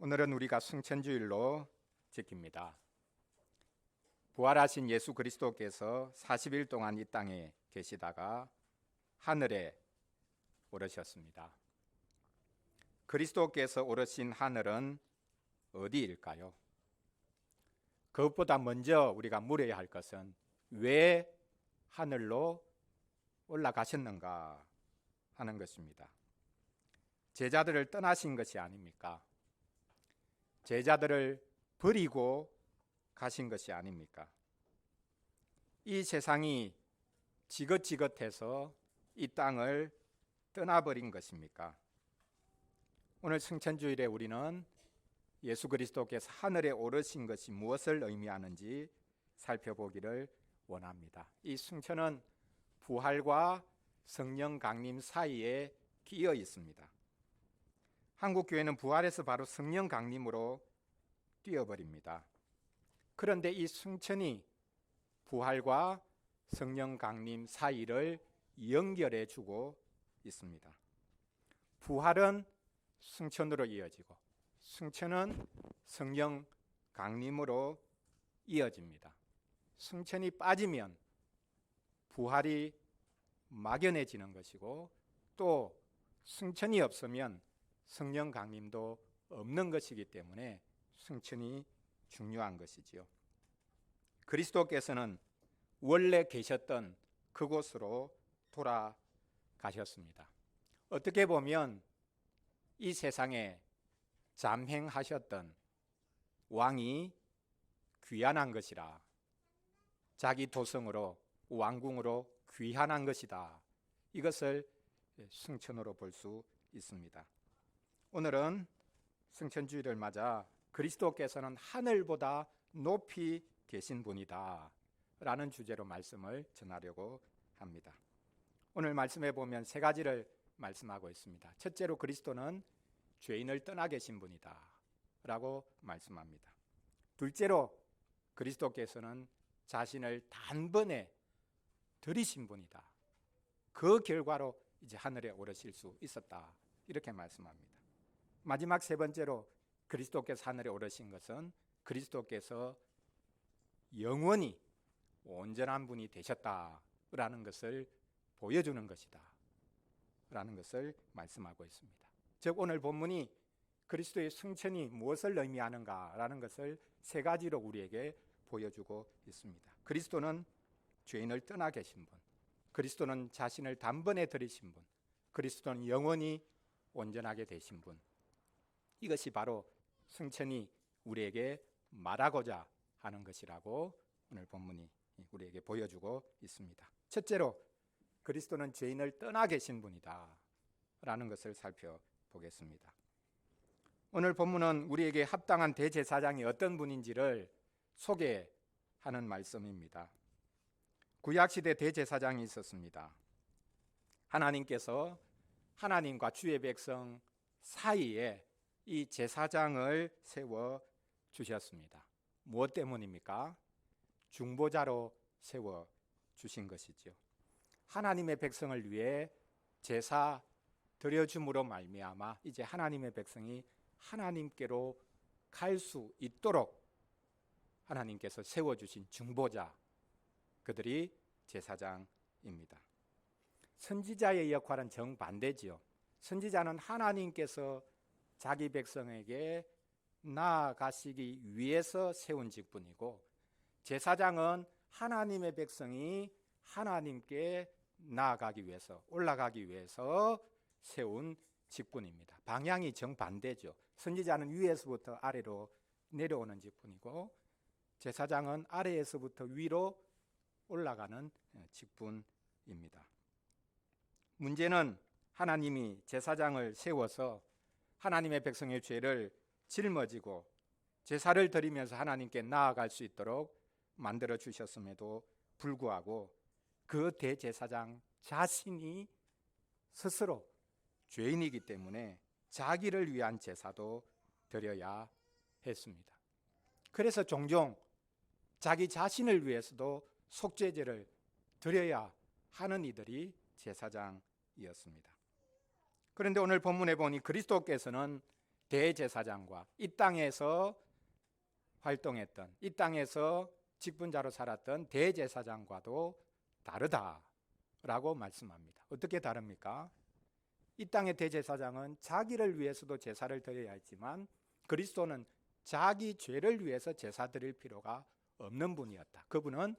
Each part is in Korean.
오늘은 우리가 승천주일로 지킵니다. 부활하신 예수 그리스도께서 40일 동안 이 땅에 계시다가 하늘에 오르셨습니다. 그리스도께서 오르신 하늘은 어디일까요? 그것보다 먼저 우리가 물어야 할 것은 왜 하늘로 올라가셨는가 하는 것입니다. 제자들을 떠나신 것이 아닙니까? 제자들을 버리고 가신 것이 아닙니까? 이 세상이 지긋지긋해서 이 땅을 떠나버린 것입니까? 오늘 승천주일에 우리는 예수 그리스도께서 하늘에 오르신 것이 무엇을 의미하는지 살펴보기를 원합니다. 이 승천은 부활과 성령 강림 사이에 끼어 있습니다. 한국교회는 부활해서 바로 성령 강림으로 뛰어버립니다. 그런데 이 승천이 부활과 성령 강림 사이를 연결해 주고 있습니다. 부활은 승천으로 이어지고 승천은 성령 강림으로 이어집니다. 승천이 빠지면 부활이 막연해지는 것이고 또 승천이 없으면 성령 강림도 없는 것이기 때문에 승천이 중요한 것이지요. 그리스도께서는 원래 계셨던 그곳으로 돌아가셨습니다. 어떻게 보면 이 세상에 잠행하셨던 왕이 귀환한 것이라, 자기 도성으로 왕궁으로 귀환한 것이다, 이것을 승천으로 볼 수 있습니다. 오늘은 승천주일을 맞아 그리스도께서는 하늘보다 높이 계신 분이다 라는 주제로 말씀을 전하려고 합니다. 오늘 말씀에 보면 세 가지를 말씀하고 있습니다. 첫째로 그리스도는 죄인을 떠나 계신 분이다 라고 말씀합니다. 둘째로 그리스도께서는 자신을 단번에 들이신 분이다. 그 결과로 이제 하늘에 오르실 수 있었다, 이렇게 말씀합니다. 마지막 세 번째로 그리스도께서 하늘에 오르신 것은 그리스도께서 영원히 온전한 분이 되셨다라는 것을 보여주는 것이다 라는 것을 말씀하고 있습니다. 즉 오늘 본문이 그리스도의 승천이 무엇을 의미하는가라는 것을 세 가지로 우리에게 보여주고 있습니다. 그리스도는 죄인을 떠나 계신 분, 그리스도는 자신을 단번에 들이신 분, 그리스도는 영원히 온전하게 되신 분, 이것이 바로 승천이 우리에게 말하고자 하는 것이라고 오늘 본문이 우리에게 보여주고 있습니다. 첫째로 그리스도는 죄인을 떠나 계신 분이다 라는 것을 살펴보겠습니다. 오늘 본문은 우리에게 합당한 대제사장이 어떤 분인지를 소개하는 말씀입니다. 구약시대 대제사장이 있었습니다. 하나님께서 하나님과 주의 백성 사이에 이 제사장을 세워 주셨습니다. 무엇 때문입니까? 중보자로 세워 주신 것이죠. 하나님의 백성을 위해 제사 드려줌으로 말미암아 이제 하나님의 백성이 하나님께로 갈 수 있도록 하나님께서 세워 주신 중보자, 그들이 제사장입니다. 선지자의 역할은 정반대지요. 선지자는 하나님께서 자기 백성에게 나아가시기 위해서 세운 직분이고, 제사장은 하나님의 백성이 하나님께 나아가기 위해서, 올라가기 위해서 세운 직분입니다. 방향이 정반대죠. 선지자는 위에서부터 아래로 내려오는 직분이고, 제사장은 아래에서부터 위로 올라가는 직분입니다. 문제는 하나님이 제사장을 세워서 하나님의 백성의 죄를 짊어지고 제사를 드리면서 하나님께 나아갈 수 있도록 만들어 주셨음에도 불구하고 그 대제사장 자신이 스스로 죄인이기 때문에 자기를 위한 제사도 드려야 했습니다. 그래서 종종 자기 자신을 위해서도 속죄제를 드려야 하는 이들이 제사장이었습니다. 그런데 오늘 본문에 보니 그리스도께서는 대제사장과 이 땅에서 활동했던, 이 땅에서 직분자로 살았던 대제사장과도 다르다라고 말씀합니다. 어떻게 다릅니까? 이 땅의 대제사장은 자기를 위해서도 제사를 드려야 했지만 그리스도는 자기 죄를 위해서 제사 드릴 필요가 없는 분이었다. 그분은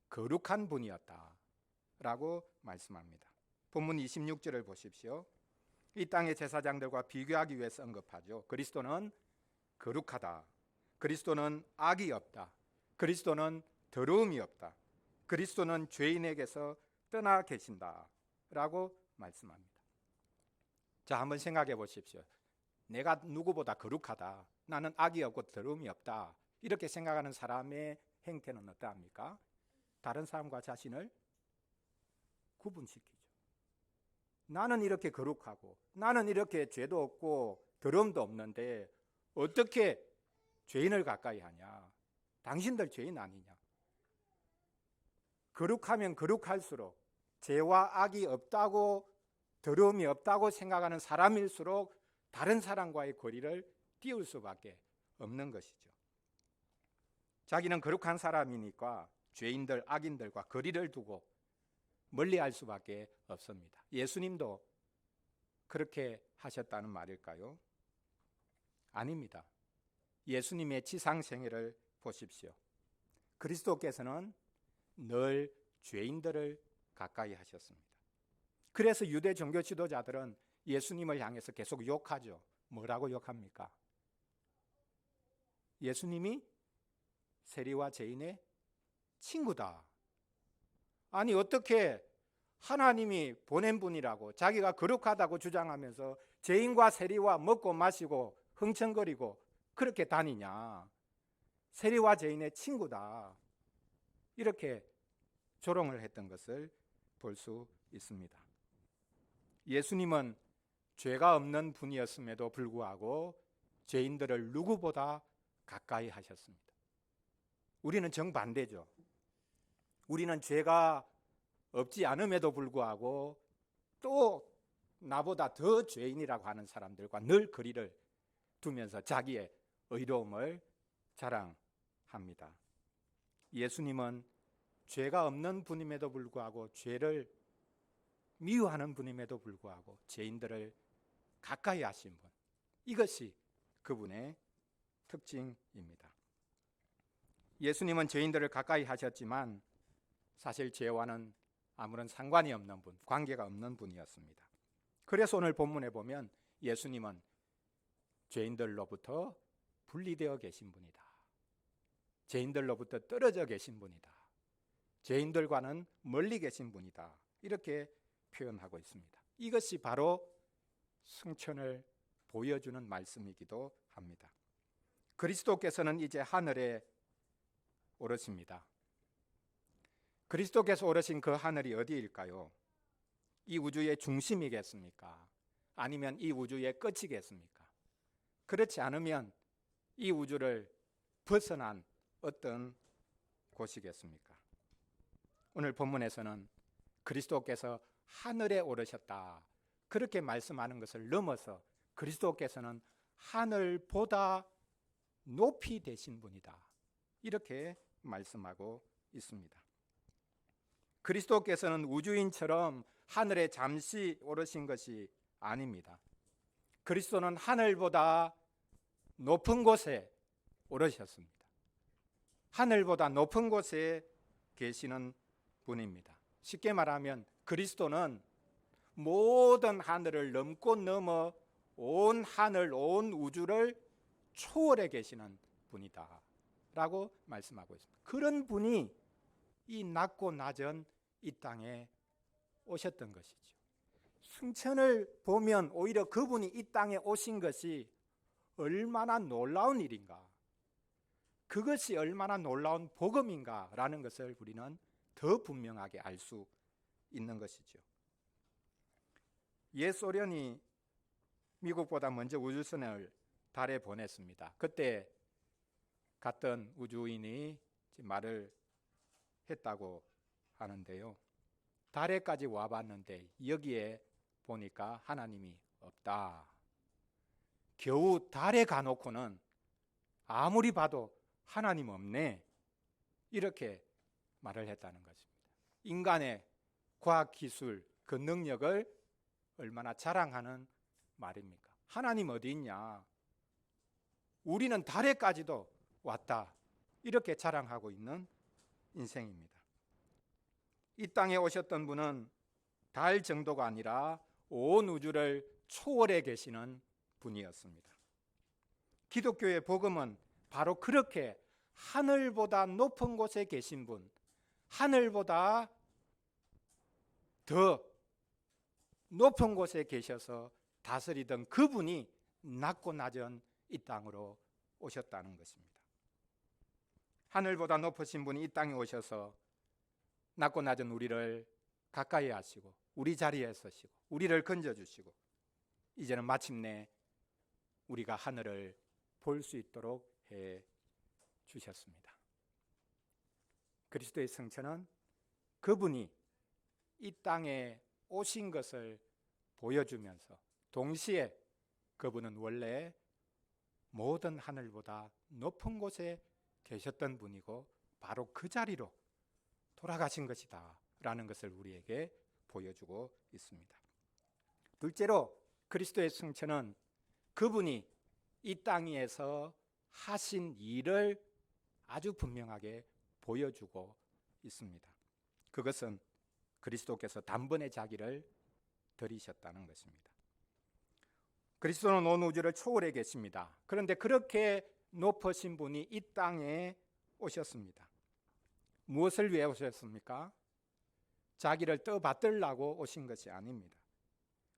거룩한 분이었다라고 말씀합니다. 본문 26절을 보십시오. 이 땅의 제사장들과 비교하기 위해서 언급하죠. 그리스도는 거룩하다. 그리스도는 악이 없다. 그리스도는 더러움이 없다. 그리스도는 죄인에게서 떠나 계신다 라고 말씀합니다. 자, 한번 생각해 보십시오. 내가 누구보다 거룩하다. 나는 악이 없고 더러움이 없다. 이렇게 생각하는 사람의 행태는 어떠합니까? 다른 사람과 자신을 구분시키죠. 나는 이렇게 거룩하고 나는 이렇게 죄도 없고 더러움도 없는데 어떻게 죄인을 가까이 하냐? 당신들 죄인 아니냐? 거룩하면 거룩할수록 죄와 악이 없다고 더러움이 없다고 생각하는 사람일수록 다른 사람과의 거리를 띄울 수밖에 없는 것이죠. 자기는 거룩한 사람이니까 죄인들, 악인들과 거리를 두고 멀리할 수밖에 없습니다. 예수님도 그렇게 하셨다는 말일까요? 아닙니다. 예수님의 지상생애를 보십시오. 그리스도께서는 늘 죄인들을 가까이 하셨습니다. 그래서 유대 종교 지도자들은 예수님을 향해서 계속 욕하죠. 뭐라고 욕합니까? 예수님이 세리와 죄인의 친구다. 아니 어떻게 하나님이 보낸 분이라고 자기가 거룩하다고 주장하면서 죄인과 세리와 먹고 마시고 흥청거리고 그렇게 다니냐. 세리와 죄인의 친구다. 이렇게 조롱을 했던 것을 볼 수 있습니다. 예수님은 죄가 없는 분이었음에도 불구하고 죄인들을 누구보다 가까이 하셨습니다. 우리는 정반대죠. 우리는 죄가 없지 않음에도 불구하고 또 나보다 더 죄인이라고 하는 사람들과 늘 거리를 두면서 자기의 의로움을 자랑합니다. 예수님은 죄가 없는 분임에도 불구하고 죄를 미워하는 분임에도 불구하고 죄인들을 가까이 하신 분, 이것이 그분의 특징입니다. 예수님은 죄인들을 가까이 하셨지만 사실 죄와는 아무런 상관이 없는 분, 관계가 없는 분이었습니다. 그래서 오늘 본문에 보면 예수님은 죄인들로부터 분리되어 계신 분이다. 죄인들로부터 떨어져 계신 분이다. 죄인들과는 멀리 계신 분이다. 이렇게 표현하고 있습니다. 이것이 바로 승천을 보여주는 말씀이기도 합니다. 그리스도께서는 이제 하늘에 오르십니다. 그리스도께서 오르신 그 하늘이 어디일까요? 이 우주의 중심이겠습니까? 아니면 이 우주의 끝이겠습니까? 그렇지 않으면 이 우주를 벗어난 어떤 곳이겠습니까? 오늘 본문에서는 그리스도께서 하늘에 오르셨다 그렇게 말씀하는 것을 넘어서 그리스도께서는 하늘보다 높이 되신 분이다 이렇게 말씀하고 있습니다. 그리스도께서는 우주인처럼 하늘에 잠시 오르신 것이 아닙니다. 그리스도는 하늘보다 높은 곳에 오르셨습니다. 하늘보다 높은 곳에 계시는 분입니다. 쉽게 말하면 그리스도는 모든 하늘을 넘고 넘어 온 하늘, 온 우주를 초월해 계시는 분이다 라고 말씀하고 있습니다. 그런 분이 이 낮고 낮은 이 땅에 오셨던 것이죠. 승천을 보면 오히려 그분이 이 땅에 오신 것이 얼마나 놀라운 일인가, 그것이 얼마나 놀라운 복음인가 라는 것을 우리는 더 분명하게 알 수 있는 것이죠. 옛 소련이 미국보다 먼저 우주선을 달에 보냈습니다. 그때 갔던 우주인이 말을 했다고 하는데요. 달에까지 와봤는데 여기에 보니까 하나님이 없다. 겨우 달에 가놓고는 아무리 봐도 하나님 없네, 이렇게 말을 했다는 것입니다. 인간의 과학기술 그 능력을 얼마나 자랑하는 말입니까? 하나님 어디 있냐, 우리는 달에까지도 왔다, 이렇게 자랑하고 있는 인생입니다. 이 땅에 오셨던 분은 달 정도가 아니라 온 우주를 초월해 계시는 분이었습니다. 기독교의 복음은 바로 그렇게 하늘보다 높은 곳에 계신 분, 하늘보다 더 높은 곳에 계셔서 다스리던 그분이 낮고 낮은 이 땅으로 오셨다는 것입니다. 하늘보다 높으신 분이 이 땅에 오셔서 낮고 낮은 우리를 가까이 하시고 우리 자리에 서시고 우리를 건져주시고 이제는 마침내 우리가 하늘을 볼 수 있도록 해 주셨습니다. 그리스도의 성천은 그분이 이 땅에 오신 것을 보여주면서 동시에 그분은 원래 모든 하늘보다 높은 곳에 계셨던 분이고 바로 그 자리로 돌아가신 것이다 라는 것을 우리에게 보여주고 있습니다. 둘째로 그리스도의 승천은 그분이 이 땅 위에서 하신 일을 아주 분명하게 보여주고 있습니다. 그것은 그리스도께서 단번에 자기를 드리셨다는 것입니다. 그리스도는 온 우주를 초월해 계십니다. 그런데 그렇게 높으신 분이 이 땅에 오셨습니다. 무엇을 위해 오셨습니까? 자기를 떠받들라고 오신 것이 아닙니다.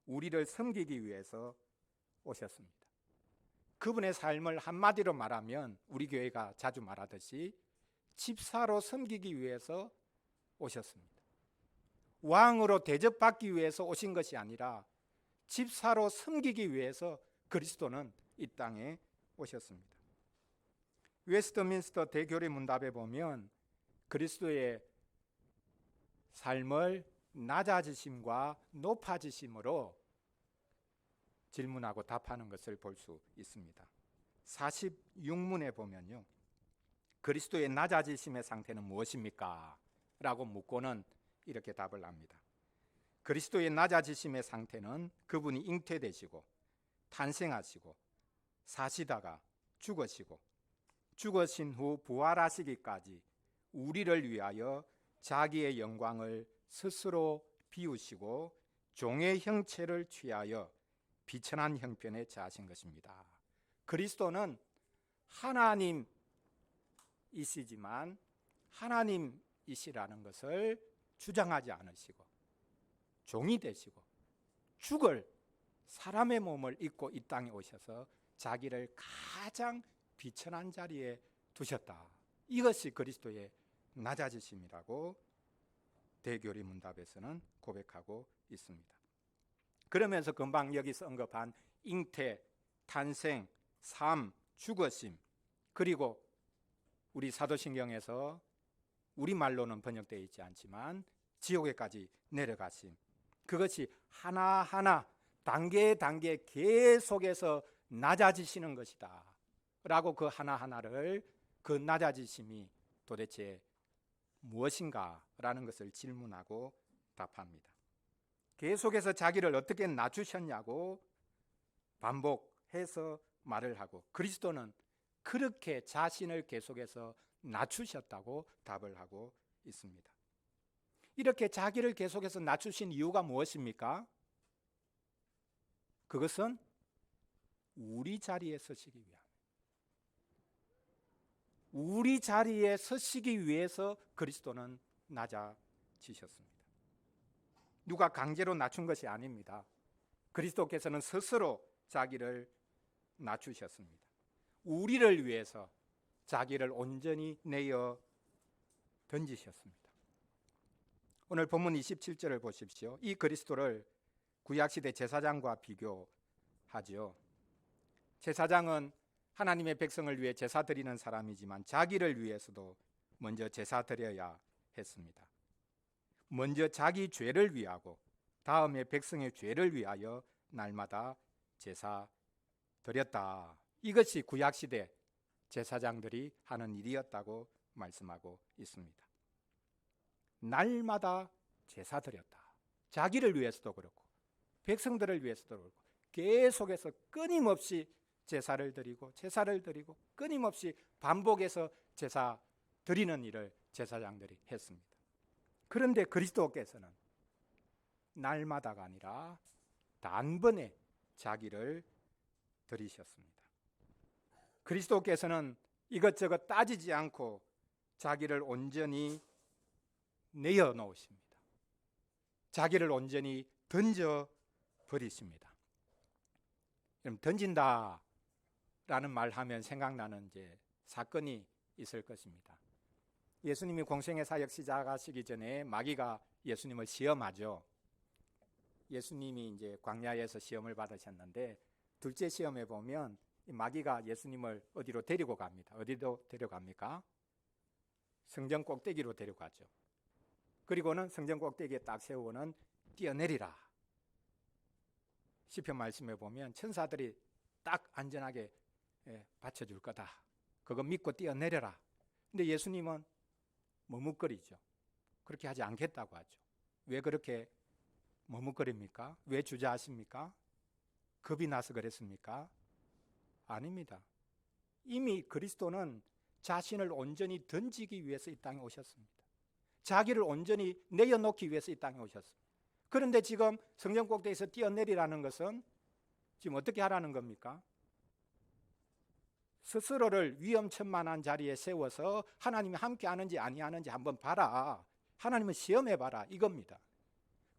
우리를 섬기기 위해서 오셨습니다. 그분의 삶을 한마디로 말하면 우리 교회가 자주 말하듯이 집사로 섬기기 위해서 오셨습니다. 왕으로 대접받기 위해서 오신 것이 아니라 집사로 섬기기 위해서 그리스도는 이 땅에 오셨습니다. 웨스트민스터 대교리 문답에 보면 그리스도의 삶을 낮아지심과 높아지심으로 질문하고 답하는 것을 볼 수 있습니다. 46문에 보면요, 그리스도의 낮아지심의 상태는 무엇입니까? 라고 묻고는 이렇게 답을 합니다. 그리스도의 낮아지심의 상태는 그분이 잉태되시고 탄생하시고 사시다가 죽으시고 죽으신 후 부활하시기까지 우리를 위하여 자기의 영광을 스스로 비우시고 종의 형체를 취하여 비천한 형편에 처하신 것입니다. 그리스도는 하나님이시지만 하나님이시라는 것을 주장하지 않으시고 종이 되시고 죽을 사람의 몸을 입고 이 땅에 오셔서 자기를 가장 비천한 자리에 두셨다. 이것이 그리스도의 낮아지심이라고 대교리 문답에서는 고백하고 있습니다. 그러면서 금방 여기서 언급한 잉태, 탄생, 삶, 죽으심, 그리고 우리 사도신경에서 우리말로는 번역되어 있지 않지만 지옥에까지 내려가심, 그것이 하나하나 단계 계속해서 낮아지시는 것이다 라고 그 하나하나를 그 낮아지심이 도대체 무엇인가 라는 것을 질문하고 답합니다. 계속해서 자기를 어떻게 낮추셨냐고 반복해서 말을 하고 그리스도는 그렇게 자신을 계속해서 낮추셨다고 답을 하고 있습니다. 이렇게 자기를 계속해서 낮추신 이유가 무엇입니까? 그것은 우리 자리에 서시기 위함. 우리 자리에 서시기 위해서 그리스도는 낮아지셨습니다. 누가 강제로 낮춘 것이 아닙니다. 그리스도께서는 스스로 자기를 낮추셨습니다. 우리를 위해서 자기를 온전히 내어 던지셨습니다. 오늘 본문 27절을 보십시오. 이 그리스도를 구약시대 제사장과 비교하죠. 제사장은 하나님의 백성을 위해 제사 드리는 사람이지만 자기를 위해서도 먼저 제사 드려야 했습니다. 먼저 자기 죄를 위하고 다음에 백성의 죄를 위하여 날마다 제사 드렸다. 이것이 구약시대 제사장들이 하는 일이었다고 말씀하고 있습니다. 날마다 제사 드렸다. 자기를 위해서도 그렇고 백성들을 위해서도 그렇고 계속해서 끊임없이 제사를 드리고 끊임없이 반복해서 제사 드리는 일을 제사장들이 했습니다. 그런데 그리스도께서는 날마다가 아니라 단번에 자기를 드리셨습니다. 그리스도께서는 이것저것 따지지 않고 자기를 온전히 내어놓으십니다. 자기를 온전히 던져버리십니다. 그럼 던진다라는 말하면 생각나는 이제 사건이 있을 것입니다. 예수님이 공생의 사역 시작하시기 전에 마귀가 예수님을 시험하죠. 예수님이 이제 광야에서 시험을 받으셨는데 둘째 시험에 보면 마귀가 예수님을 어디로 데리고 갑니다. 어디로 데려갑니까? 성전 꼭대기로 데려가죠. 그리고는 성전 꼭대기에 딱 세우고는 뛰어내리라. 시편 말씀에 보면 천사들이 딱 안전하게 받쳐줄 거다. 그거 믿고 뛰어내려라. 근데 예수님은 머뭇거리죠. 그렇게 하지 않겠다고 하죠. 왜 그렇게 머뭇거립니까? 왜 주저하십니까? 겁이 나서 그랬습니까? 아닙니다. 이미 그리스도는 자신을 온전히 던지기 위해서 이 땅에 오셨습니다. 자기를 온전히 내어놓기 위해서 이 땅에 오셨습니다. 그런데 지금 성전 꼭대기에서 뛰어내리라는 것은 지금 어떻게 하라는 겁니까? 스스로를 위험천만한 자리에 세워서 하나님이 함께 하는지 아니하는지 한번 봐라. 하나님은 시험해 봐라 이겁니다.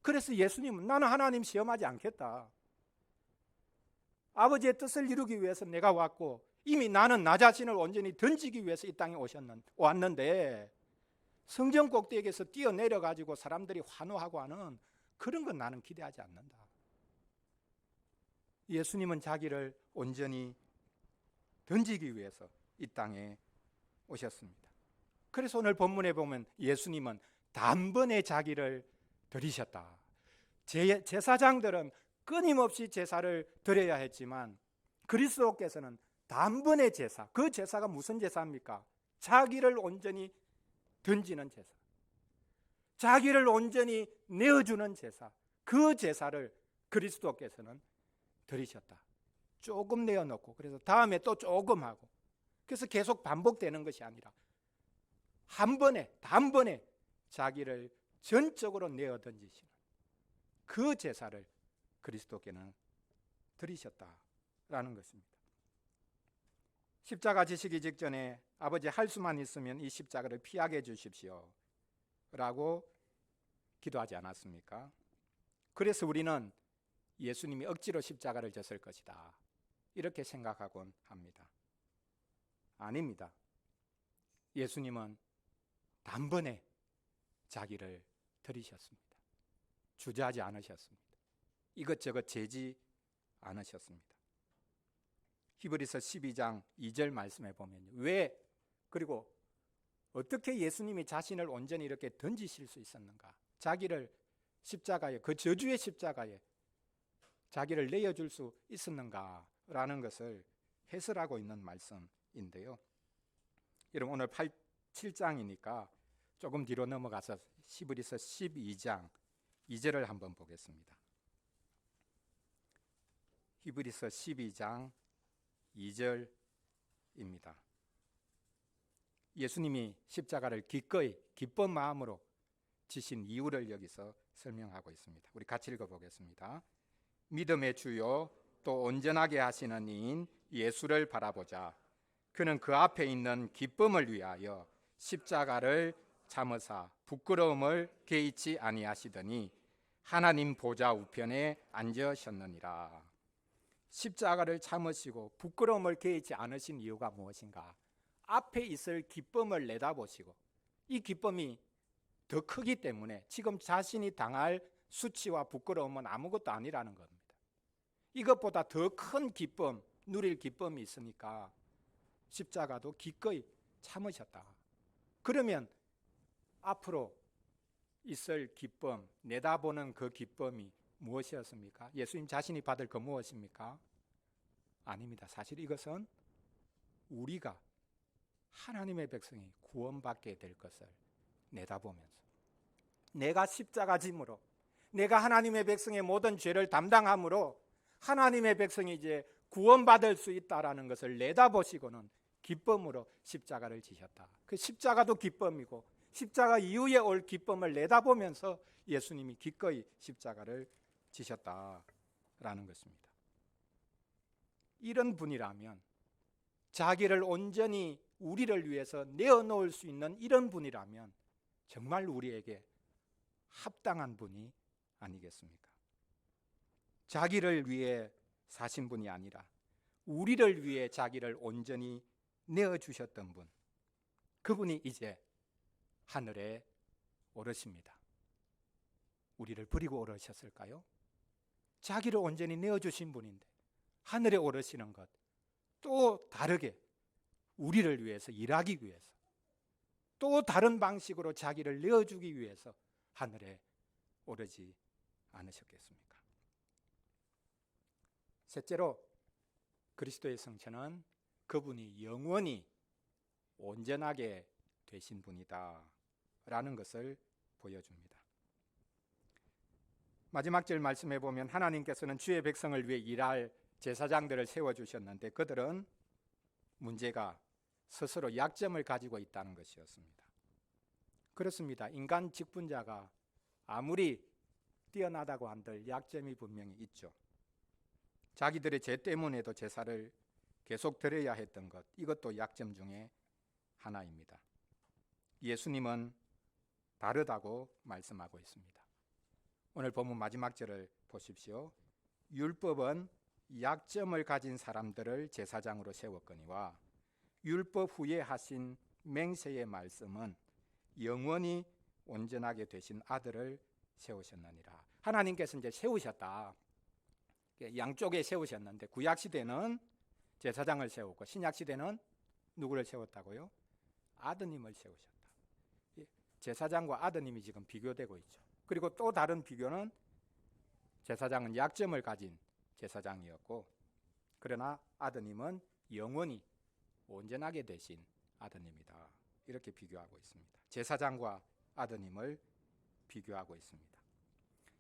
그래서 예수님은 나는 하나님 시험하지 않겠다. 아버지의 뜻을 이루기 위해서 내가 왔고 이미 나는 나 자신을 온전히 던지기 위해서 이 땅에 왔는데 성전 꼭대기에서 뛰어내려 가지고 사람들이 환호하고 하는 그런 건 나는 기대하지 않는다. 예수님은 자기를 온전히 던지기 위해서 이 땅에 오셨습니다. 그래서 오늘 본문에 보면 예수님은 단번에 자기를 드리셨다. 제사장들은 끊임없이 제사를 드려야 했지만 그리스도께서는 단번에 제사, 그 제사가 무슨 제사입니까? 자기를 온전히 던지는 제사, 자기를 온전히 내어주는 제사, 그 제사를 그리스도께서는 드리셨다. 조금 내어놓고 그래서 다음에 또 조금 하고 그래서 계속 반복되는 것이 아니라 한 번에 단번에 자기를 전적으로 내어 던지시는 그 제사를 그리스도께는 드리셨다라는 것입니다. 십자가 지시기 직전에 아버지 할 수만 있으면 이 십자가를 피하게 해주십시오 라고 기도하지 않았습니까? 그래서 우리는 예수님이 억지로 십자가를 졌을 것이다 이렇게 생각하곤 합니다. 아닙니다. 예수님은 단번에 자기를 드리셨습니다. 주저하지 않으셨습니다. 이것저것 재지 않으셨습니다. 히브리서 12장 2절 말씀에 보면 왜 그리고 어떻게 예수님이 자신을 온전히 이렇게 던지실 수 있었는가? 자기를 십자가에 그 저주의 십자가에 자기를 내어줄 수 있었는가라는 것을 해설하고 있는 말씀인데요. 여러분 오늘 7장이니까 조금 뒤로 넘어가서 히브리서 12장 2절을 한번 보겠습니다. 히브리서 12장 2절입니다. 예수님이 십자가를 기꺼이 기쁜 마음으로 지신 이유를 여기서 설명하고 있습니다. 우리 같이 읽어보겠습니다. 믿음의 주요 또 온전하게 하시는 이인 예수를 바라보자. 그는 그 앞에 있는 기쁨을 위하여 십자가를 참으사 부끄러움을 개의치 아니하시더니 하나님 보좌 우편에 앉으셨느니라. 십자가를 참으시고 부끄러움을 개의치 않으신 이유가 무엇인가? 앞에 있을 기쁨을 내다보시고 이 기쁨이 더 크기 때문에 지금 자신이 당할 수치와 부끄러움은 아무것도 아니라는 겁니다. 이것보다 더 큰 기쁨, 누릴 기쁨이 있으니까 십자가도 기꺼이 참으셨다. 그러면 앞으로 있을 기쁨, 내다보는 그 기쁨이 무엇이었습니까? 예수님 자신이 받을 그 무엇입니까? 아닙니다. 사실 이것은 우리가 하나님의 백성이 구원받게 될 것을 내다보면서 내가 십자가 짐으로 내가 하나님의 백성의 모든 죄를 담당함으로 하나님의 백성이 이제 구원받을 수 있다라는 것을 내다보시고는 기쁨으로 십자가를 지셨다. 그 십자가도 기쁨이고 십자가 이후에 올 기쁨을 내다보면서 예수님이 기꺼이 십자가를 지셨다라는 것입니다. 이런 분이라면, 자기를 온전히 우리를 위해서 내어놓을 수 있는 이런 분이라면 정말 우리에게 합당한 분이 아니겠습니까? 자기를 위해 사신 분이 아니라 우리를 위해 자기를 온전히 내어주셨던 분, 그분이 이제 하늘에 오르십니다. 우리를 버리고 오르셨을까요? 자기를 온전히 내어주신 분인데 하늘에 오르시는 것, 또 다르게 우리를 위해서 일하기 위해서, 또 다른 방식으로 자기를 내어주기 위해서 하늘에 오르지 않으셨겠습니까? 셋째로, 그리스도의 성체는 그분이 영원히 온전하게 되신 분이다 라는 것을 보여줍니다. 마지막 절 말씀해 보면 하나님께서는 주의 백성을 위해 일할 제사장들을 세워주셨는데 그들은 문제가 스스로 약점을 가지고 있다는 것이었습니다. 그렇습니다. 인간 직분자가 아무리 뛰어나다고 한들 약점이 분명히 있죠. 자기들의 죄 때문에도 제사를 계속 드려야 했던 것, 이것도 약점 중에 하나입니다. 예수님은 다르다고 말씀하고 있습니다. 오늘 본문 마지막 절을 보십시오. 율법은 약점을 가진 사람들을 제사장으로 세웠거니와 율법 후에 하신 맹세의 말씀은 영원히 온전하게 되신 아들을 세우셨느니라. 하나님께서 이제 세우셨다. 양쪽에 세우셨는데 구약 시대는 제사장을 세웠고 신약 시대는 누구를 세웠다고요? 아드님을 세우셨다. 제사장과 아드님이 지금 비교되고 있죠. 그리고 또 다른 비교는 제사장은 약점을 가진 제사장이었고 그러나 아드님은 영원히 온전하게 되신 아드님이다. 이렇게 비교하고 있습니다. 제사장과 아드님을 비교하고 있습니다.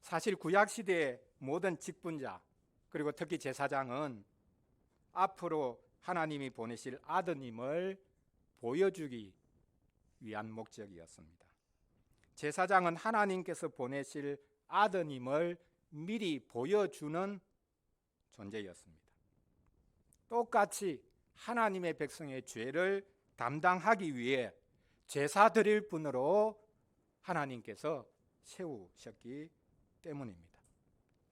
사실 구약 시대의 모든 직분자 그리고 특히 제사장은 앞으로 하나님이 보내실 아드님을 보여주기 위한 목적이었습니다. 제사장은 하나님께서 보내실 아드님을 미리 보여주는 존재였습니다. 똑같이 하나님의 백성의 죄를 담당하기 위해 제사 드릴 분으로 하나님께서 세우셨기 때문입니다.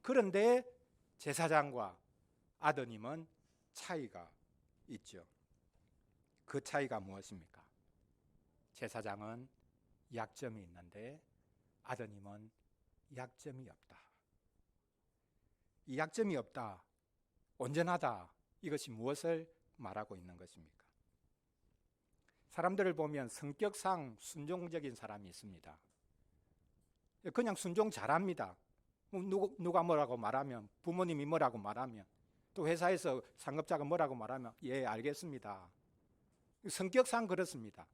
그런데 제사장과 아드님은 차이가 있죠. 그 차이가 무엇입니까? 제사장은 약점이 있는데 아드님은 약점이 없다. 이 약점이 없다, 온전하다, 이것이 무엇을 말하고 있는 것입니까? 사람들을 보면 성격상 순종적인 사람이 있습니다. 그냥 순종 잘합니다. 누가 뭐라고 말하면, 부모님이 뭐라고 말하면, 또 회사에서 상급자가 뭐라고 말하면 예 알겠습니다. 성격상 그렇습니다.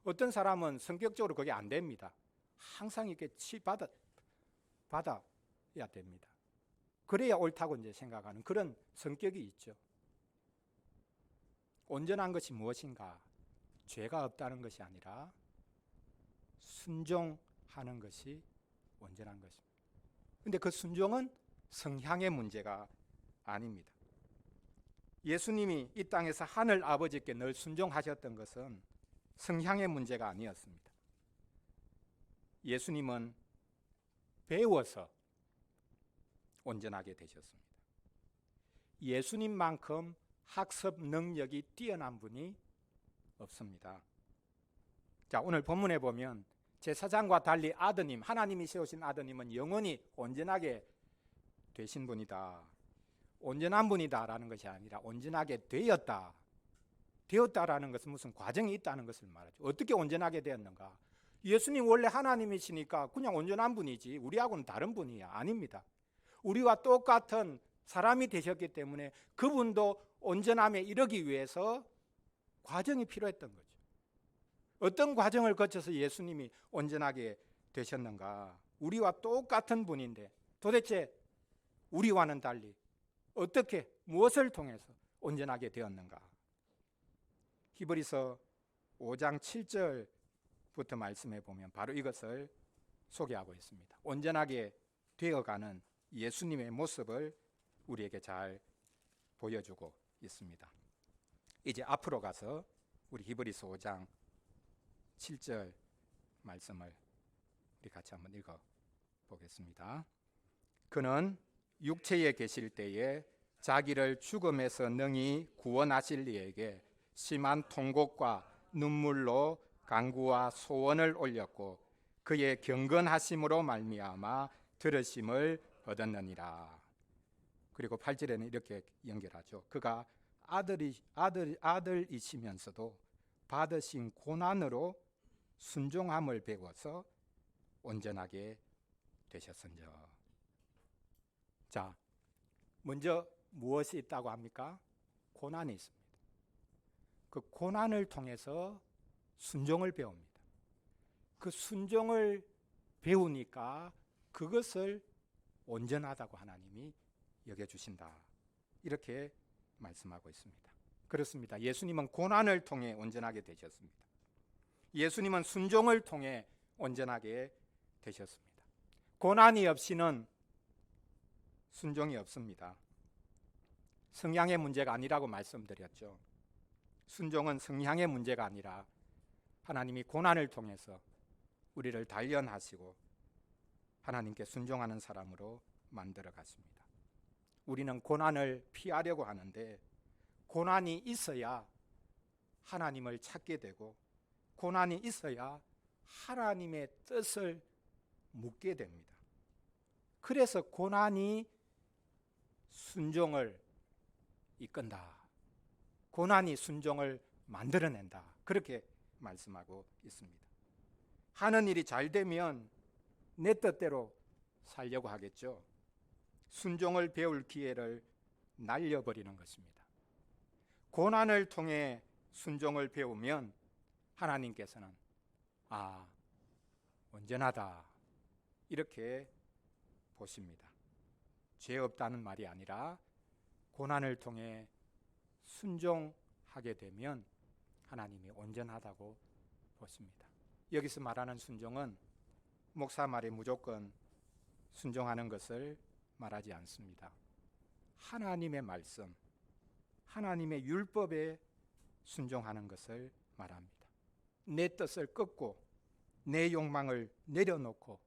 어떤 사람은 성격적으로 그게 안 됩니다. 항상 이렇게 받아야 됩니다. 그래야 옳다고 이제 생각하는 그런 성격이 있죠. 온전한 것이 무엇인가? 죄가 없다는 것이 아니라 순종하는 것이 온전한 것입니다. 그런데 그 순종은 성향의 문제가 아닙니다. 예수님이 이 땅에서 하늘 아버지께 늘 순종하셨던 것은 성향의 문제가 아니었습니다. 예수님은 배워서 온전하게 되셨습니다. 예수님만큼 학습 능력이 뛰어난 분이 없습니다. 자, 오늘 본문에 보면 제사장과 달리 아드님, 하나님이 세우신 아드님은 영원히 온전하게 되신 분이다. 온전한 분이다라는 것이 아니라 온전하게 되었다라는 것은 무슨 과정이 있다는 것을 말하죠. 어떻게 온전하게 되었는가? 예수님 원래 하나님이시니까 그냥 온전한 분이지 우리하고는 다른 분이야. 아닙니다. 우리와 똑같은 사람이 되셨기 때문에 그분도 온전함에 이르기 위해서 과정이 필요했던 거죠. 어떤 과정을 거쳐서 예수님이 온전하게 되셨는가? 우리와 똑같은 분인데 도대체 우리와는 달리 어떻게 무엇을 통해서 온전하게 되었는가? 히브리서 5장 7절부터 말씀해 보면 바로 이것을 소개하고 있습니다. 온전하게 되어가는 예수님의 모습을 우리에게 잘 보여주고 있습니다. 이제 앞으로 가서 우리 히브리서 5장 7절 말씀을 우리 같이 한번 읽어 보겠습니다. 그는 육체에 계실 때에 자기를 죽음에서 능히 구원하실 이에게 심한 통곡과 눈물로 간구와 소원을 올렸고 그의 경건하심으로 말미암아 들으심을 얻었느니라. 그리고 8절에는 이렇게 연결하죠. 그가 아들이시면서도 받으신 고난으로 순종함을 배워서 온전하게 되셨은즉. 자, 먼저 무엇이 있다고 합니까? 고난이 있습니다. 그 고난을 통해서 순종을 배웁니다. 그 순종을 배우니까 그것을 온전하다고 하나님이 여겨주신다. 이렇게 말씀하고 있습니다. 그렇습니다. 예수님은 고난을 통해 온전하게 되셨습니다. 예수님은 순종을 통해 온전하게 되셨습니다. 고난이 없이는 순종이 없습니다. 성향의 문제가 아니라고 말씀드렸죠. 순종은 성향의 문제가 아니라 하나님이 고난을 통해서 우리를 단련하시고 하나님께 순종하는 사람으로 만들어 가십니다. 우리는 고난을 피하려고 하는데 고난이 있어야 하나님을 찾게 되고 고난이 있어야 하나님의 뜻을 묻게 됩니다. 그래서 고난이 순종을 이끈다. 고난이 순종을 만들어낸다. 그렇게 말씀하고 있습니다. 하는 일이 잘 되면 내 뜻대로 살려고 하겠죠. 순종을 배울 기회를 날려버리는 것입니다. 고난을 통해 순종을 배우면 하나님께서는 온전하다 이렇게 보십니다. 죄 없다는 말이 아니라 고난을 통해 순종하게 되면 하나님이 온전하다고 보십니다. 여기서 말하는 순종은 목사 말에 무조건 순종하는 것을 말하지 않습니다. 하나님의 말씀, 하나님의 율법에 순종하는 것을 말합니다. 내 뜻을 꺾고 내 욕망을 내려놓고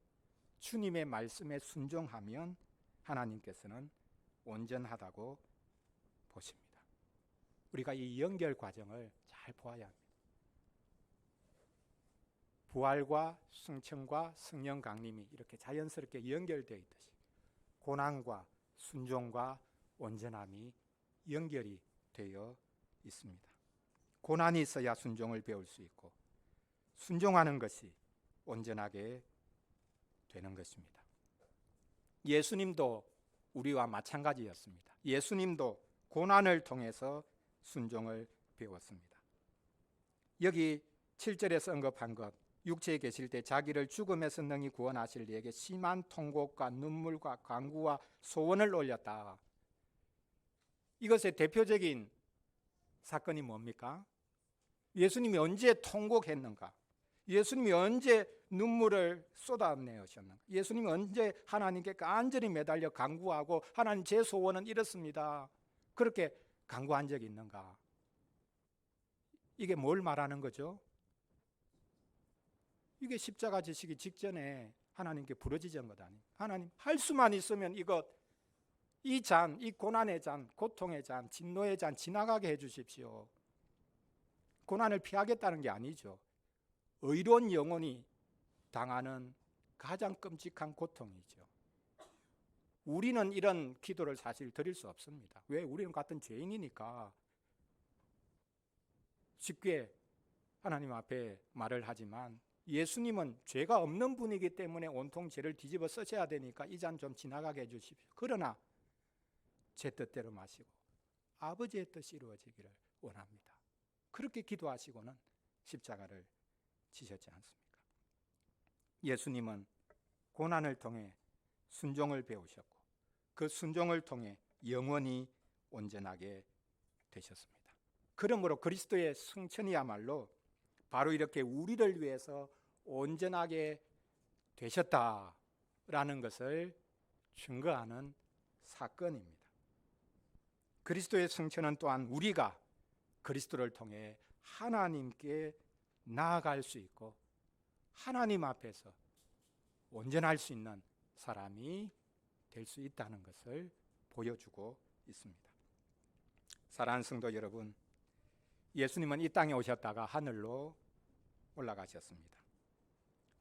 주님의 말씀에 순종하면 하나님께서는 온전하다고 보십니다. 우리가 이 연결 과정을 잘 보아야 합니다. 부활과 승천과 성령 강림이 이렇게 자연스럽게 연결되어 있듯이 고난과 순종과 온전함이 연결이 되어 있습니다. 고난이 있어야 순종을 배울 수 있고 순종하는 것이 온전하게 되는 것입니다. 예수님도 우리와 마찬가지였습니다. 예수님도 고난을 통해서 순종을 배웠습니다. 여기 7절에서 언급한 것, 육체에 계실 때 자기를 죽음에서 능히 구원하실 이에게 심한 통곡과 눈물과 간구와 소원을 올렸다. 이것의 대표적인 사건이 뭡니까? 예수님이 언제 통곡했는가? 예수님이 언제 눈물을 쏟아내셨는가? 예수님이 언제 하나님께 간절히 매달려 간구하고 하나님 제 소원은 이렇습니다. 그렇게 간구한 적이 있는가? 이게 뭘 말하는 거죠? 이게 십자가 지시기 직전에 하나님께 부르짖은 것 아니에요. 하나님 할 수만 있으면 이 잔, 이 고난의 잔, 고통의 잔, 진노의 잔 지나가게 해주십시오. 고난을 피하겠다는 게 아니죠. 의로운 영혼이 당하는 가장 끔찍한 고통이죠. 우리는 이런 기도를 사실 드릴 수 없습니다. 왜? 우리는 같은 죄인이니까 쉽게 하나님 앞에 말을 하지만 예수님은 죄가 없는 분이기 때문에 온통 죄를 뒤집어 쓰셔야 되니까 이 잔 좀 지나가게 해주십시오. 그러나 제 뜻대로 마시고 아버지의 뜻이 이루어지기를 원합니다. 그렇게 기도하시고는 십자가를 지셨지 않습니까? 예수님은 고난을 통해 순종을 배우셨고 그 순종을 통해 영원히 온전하게 되셨습니다. 그러므로 그리스도의 승천이야말로 바로 이렇게 우리를 위해서 온전하게 되셨다라는 것을 증거하는 사건입니다. 그리스도의 승천은 또한 우리가 그리스도를 통해 하나님께 나아갈 수 있고 하나님 앞에서 온전할 수 있는 사람이 될 수 있다는 것을 보여주고 있습니다. 사랑하는 성도 여러분, 예수님은 이 땅에 오셨다가 하늘로 올라가셨습니다.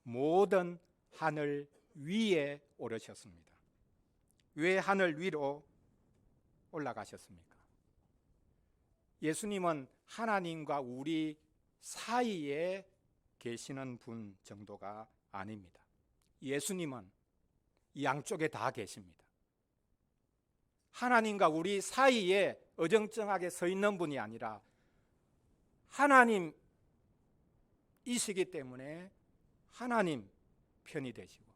모든 하늘 위에 오르셨습니다. 왜 하늘 위로 올라가셨습니까? 예수님은 하나님과 우리 사이에 계시는 분 정도가 아닙니다. 예수님은 양쪽에 다 계십니다. 하나님과 우리 사이에 어정쩡하게 서 있는 분이 아니라 하나님이시기 때문에 하나님 편이 되시고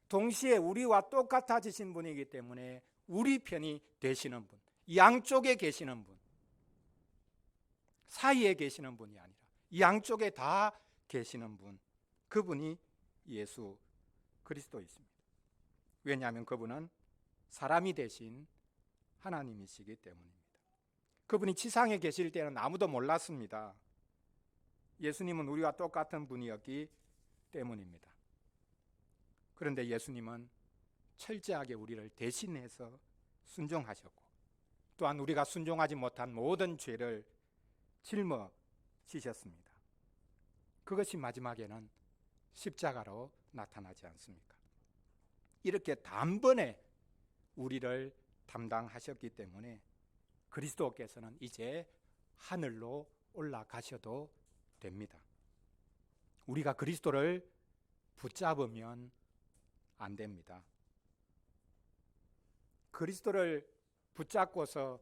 동시에 우리와 똑같아지신 분이기 때문에 우리 편이 되시는 분, 양쪽에 계시는 분, 사이에 계시는 분이 아니라 양쪽에 다 계시는 분, 그분이 예수 그리스도이십니다. 왜냐하면 그분은 사람이 되신 하나님이시기 때문입니다. 그분이 지상에 계실 때는 아무도 몰랐습니다. 예수님은 우리와 똑같은 분이었기 때문입니다. 그런데 예수님은 철저하게 우리를 대신해서 순종하셨고 또한 우리가 순종하지 못한 모든 죄를 짊어지셨습니다. 그것이 마지막에는 십자가로 나타나지 않습니까? 이렇게 단번에 우리를 담당하셨기 때문에 그리스도께서는 이제 하늘로 올라가셔도 됩니다. 우리가 그리스도를 붙잡으면 안 됩니다. 그리스도를 붙잡고서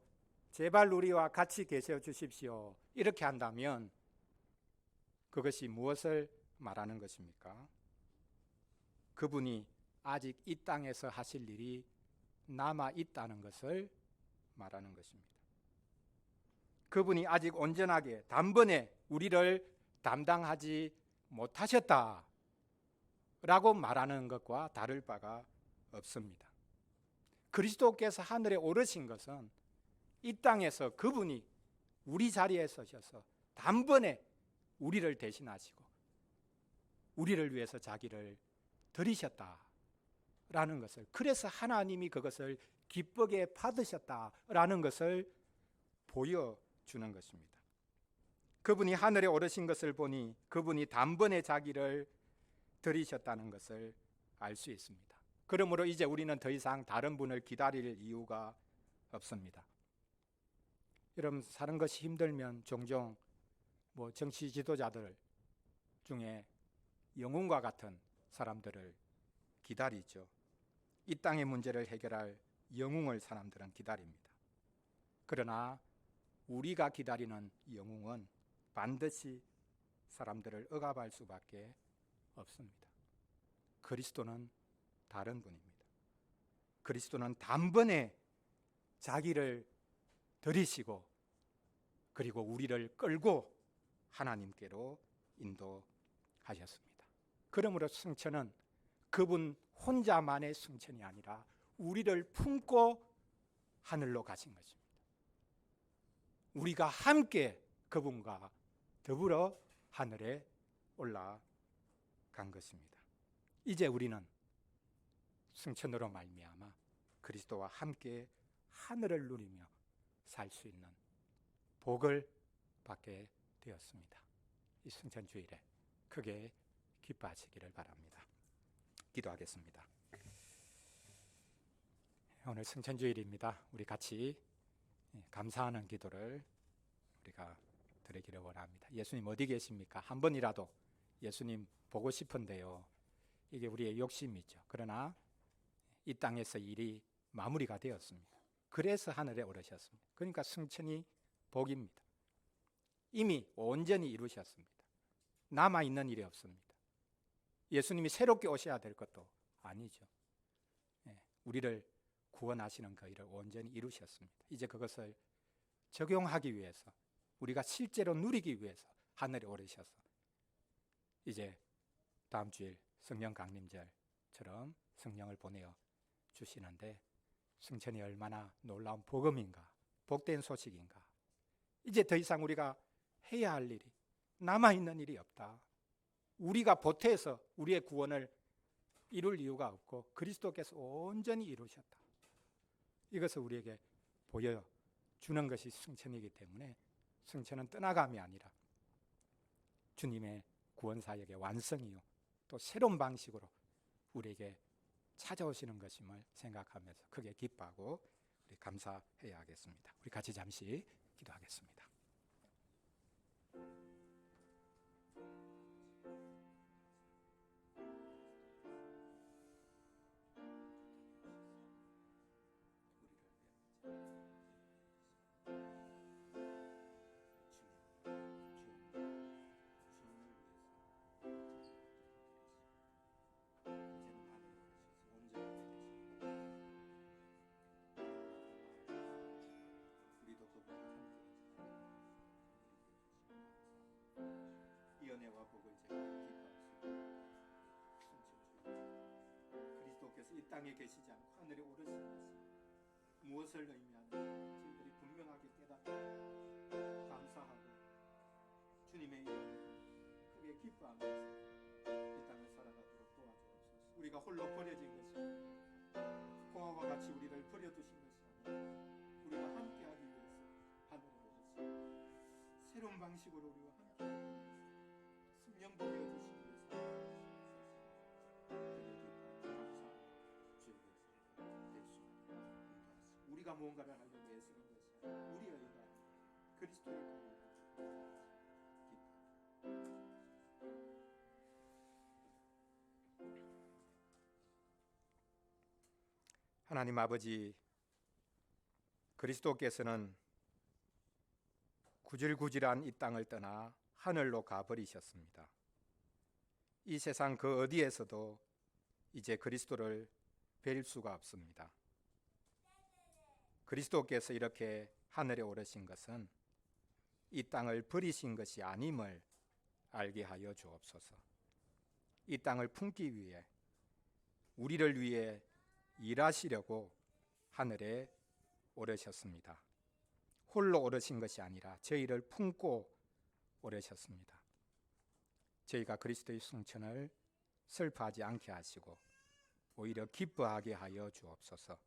제발 우리와 같이 계셔 주십시오 이렇게 한다면 그것이 무엇을 말하는 것입니까? 그분이 아직 이 땅에서 하실 일이 남아 있다는 것을 말하는 것입니다. 그분이 아직 온전하게 단번에 우리를 담당하지 못하셨다라고 말하는 것과 다를 바가 없습니다. 그리스도께서 하늘에 오르신 것은 이 땅에서 그분이 우리 자리에 서셔서 단번에 우리를 대신하시고 우리를 위해서 자기를 드리셨다라는 것을, 그래서 하나님이 그것을 기쁘게 받으셨다라는 것을 보여주는 것입니다. 그분이 하늘에 오르신 것을 보니 그분이 단번에 자기를 드리셨다는 것을 알 수 있습니다. 그러므로 이제 우리는 더 이상 다른 분을 기다릴 이유가 없습니다. 여러분, 사는 것이 힘들면 종종 정치 지도자들 중에 영웅과 같은 사람들을 기다리죠. 이 땅의 문제를 해결할 영웅을 사람들은 기다립니다. 그러나 우리가 기다리는 영웅은 반드시 사람들을 억압할 수밖에 없습니다. 그리스도는 다른 분입니다. 그리스도는 단번에 자기를 드리시고 그리고 우리를 끌고 하나님께로 인도하셨습니다. 그러므로 승천은 그분 혼자만의 승천이 아니라 우리를 품고 하늘로 가신 것입니다. 우리가 함께 그분과 더불어 하늘에 올라간 것입니다. 이제 우리는 승천으로 말미암아 그리스도와 함께 하늘을 누리며 살 수 있는 복을 받게 되었습니다. 이 승천주일에 크게 기뻐하시기를 바랍니다. 기도하겠습니다. 오늘 승천주일입니다. 우리 같이 감사하는 기도를 우리가 드리기를 원합니다. 예수님 어디 계십니까? 한 번이라도 예수님 보고 싶은데요. 이게 우리의 욕심이죠. 그러나 이 땅에서 일이 마무리가 되었습니다. 그래서 하늘에 오르셨습니다. 그러니까 승천이 복입니다. 이미 온전히 이루셨습니다. 남아있는 일이 없습니다. 예수님이 새롭게 오셔야 될 것도 아니죠. 우리를 구원하시는 그 일을 온전히 이루셨습니다. 이제 그것을 적용하기 위해서, 우리가 실제로 누리기 위해서 하늘에 오르셔서 이제 다음 주일 성령 강림절처럼 성령을 보내어 주시는데, 승천이 얼마나 놀라운 복음인가, 복된 소식인가. 이제 더 이상 우리가 해야 할 일이, 남아있는 일이 없다. 우리가 보태서 우리의 구원을 이룰 이유가 없고 그리스도께서 온전히 이루셨다. 이것을 우리에게 보여주는 것이 승천이기 때문에, 승천은 떠나감이 아니라 주님의 구원사역의 완성이요, 또 새로운 방식으로 우리에게 찾아오시는 것임을 생각하면서 크게 기뻐하고 우리 감사해야 하겠습니다. 우리 같이 잠시 기도하겠습니다. 이 은혜와 복을 제가 기뻐하시고, 그리스도께서 이 땅에 계시지 않고 하늘에 오르신 것이 무엇을 의미하는지 저희들이 분명하게 깨닫고 감사하고 주님의 이름으로 크게 기뻐하면서 이 땅을 살아가도록 도와주옵소서. 우리가 홀로 버려진 것이, 공화와 같이 우리를 버려두신 것이 아니라 우리가 함께하기 위해서 하늘에 오르신 새로운 방식으로 우리와 함께 성령 부여주시기 위해서 우리가 무언가를 하려고 애쓰는 것이 아니라 우리의 의가 그리스도의 의가. 하나님 아버지, 그리스도께서는 구질구질한 이 땅을 떠나 하늘로 가버리셨습니다. 이 세상 그 어디에서도 이제 그리스도를 뵐 수가 없습니다. 그리스도께서 이렇게 하늘에 오르신 것은 이 땅을 버리신 것이 아님을 알게 하여 주옵소서. 이 땅을 품기 위해, 우리를 위해 일하시려고 하늘에 오르셨습니다. 홀로 오르신 것이 아니라 저희를 품고 오르셨습니다. 저희가 그리스도의 승천을 슬퍼하지 않게 하시고 오히려 기뻐하게 하여 주옵소서.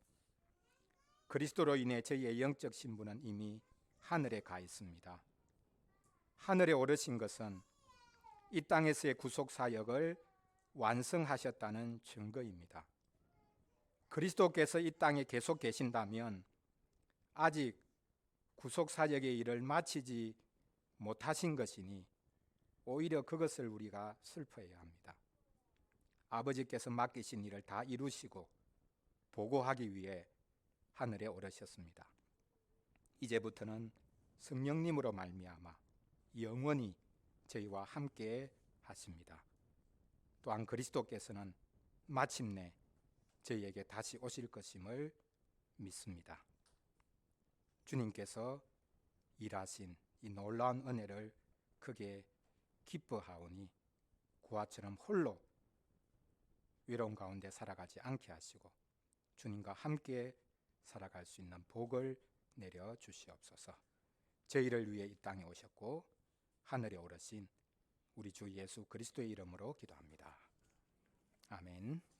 그리스도로 인해 저희의 영적 신분은 이미 하늘에 가 있습니다. 하늘에 오르신 것은 이 땅에서의 구속 사역을 완성하셨다는 증거입니다. 그리스도께서 이 땅에 계속 계신다면 아직 구속 사역의 일을 마치지 못하신 것이니 오히려 그것을 우리가 슬퍼해야 합니다. 아버지께서 맡기신 일을 다 이루시고 보고하기 위해 하늘에 오르셨습니다. 이제부터는 성령님으로 말미암아 영원히 저희와 함께 하십니다. 또한 그리스도께서는 마침내 저희에게 다시 오실 것임을 믿습니다. 주님께서 일하신 이 놀라운 은혜를 크게 기뻐하오니 고아처럼 홀로 외로운 가운데 살아가지 않게 하시고 주님과 함께 살아갈 수 있는 복을 내려 주시옵소서. 저희를 위해 이 땅에 오셨고 하늘에 오르신 우리 주 예수 그리스도의 이름으로 기도합니다. 아멘.